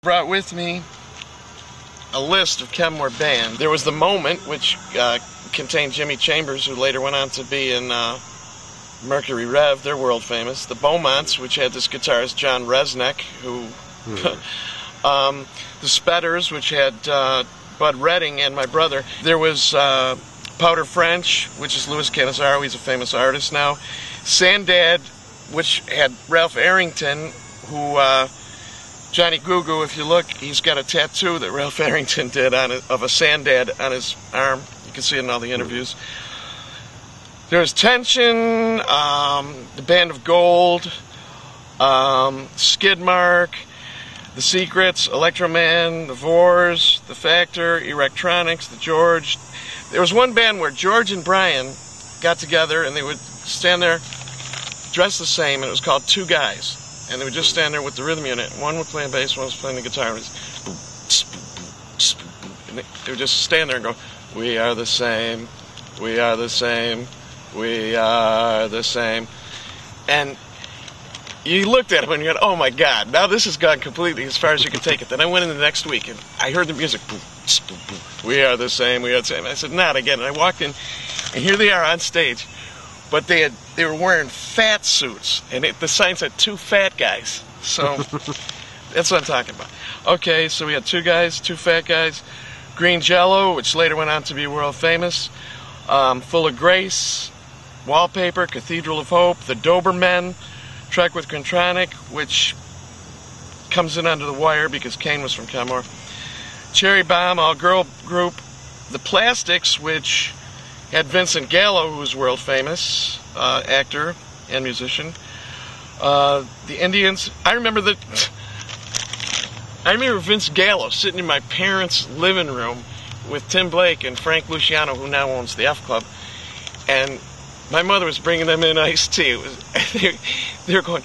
Brought with me a list of Kenmore band. There was The Moment, which contained Jimmy Chambers, who later went on to be in Mercury Rev. They're world famous. The Beaumonts, which had this guitarist John Resnick, who the Spedders, which had Bud Redding and my brother. There was Powder French, which is Louis Cannizzaro. He's a famous artist now. Sandad, which had Ralph Arrington, who Johnny Goo Goo, if you look, he's got a tattoo that Ralph Arrington did of a Sandad on his arm. You can see it in all the interviews. There's Tension, the Band of Gold, Skidmark, The Secrets, Electroman, The Vors, The Factor, Erectronics, The George. There was one band where George and Brian got together and they would stand there dressed the same, and it was called Two Guys. And they would just stand there with the rhythm unit. One was playing bass, one was playing the guitar. And they would just stand there and go, "We are the same, we are the same, we are the same." And you looked at them and you went, "Oh my God, now this has gone completely as far as you can take it." Then I went in the next week and I heard the music, "We are the same, we are the same." And I said, "Not again." And I walked in, and here they are on stage. But they were wearing fat suits, and the sign said "Two Fat Guys." So that's what I'm talking about. Okay, so we had two guys, two fat guys. Green Jello, which later went on to be world famous. Full of Grace, Wallpaper, Cathedral of Hope, the Dobermen, Trek with Contronic, which comes in under the wire because Kane was from Kenmore. Cherry Bomb, all-girl group. The Plastics, which had Vincent Gallo, who was world famous, actor and musician. The Indians. I remember Vince Gallo sitting in my parents' living room with Tim Blake and Frank Luciano, who now owns the F Club, and my mother was bringing them in iced tea. They were going,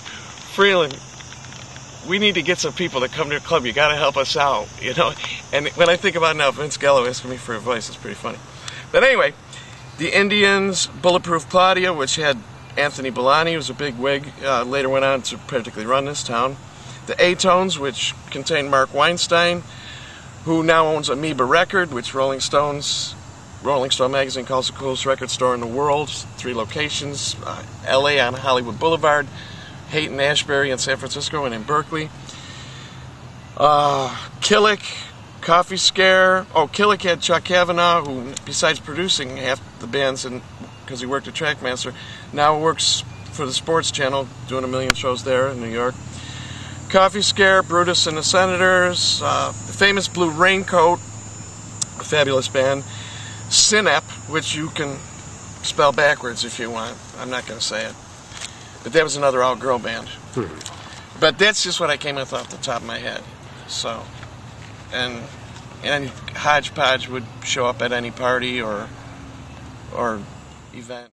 "Freeland, we need to get some people to come to the club. You got to help us out, you know." And when I think about it now, Vince Gallo asking me for advice, it's pretty funny. But anyway. The Indians, Bulletproof Claudia, which had Anthony Bellani, who was a big wig, later went on to practically run this town. The A-Tones, which contained Mark Weinstein, who now owns Amoeba Record, which Rolling Stone magazine calls the coolest record store in the world. 3 locations, LA on Hollywood Boulevard, Hayton, Ashbury in San Francisco, and in Berkeley. Killick, Coffee Scare. Oh, Killick had Chuck Kavanaugh, who, besides producing half the bands, because he worked at Trackmaster, now works for the Sports Channel, doing 1 million shows there in New York. Coffee Scare, Brutus and the Senators, the famous Blue Raincoat, a fabulous band. Synep, which you can spell backwards if you want. I'm not going to say it. But that was another all-girl band. But that's just what I came with off the top of my head. So... And hodgepodge would show up at any party or event.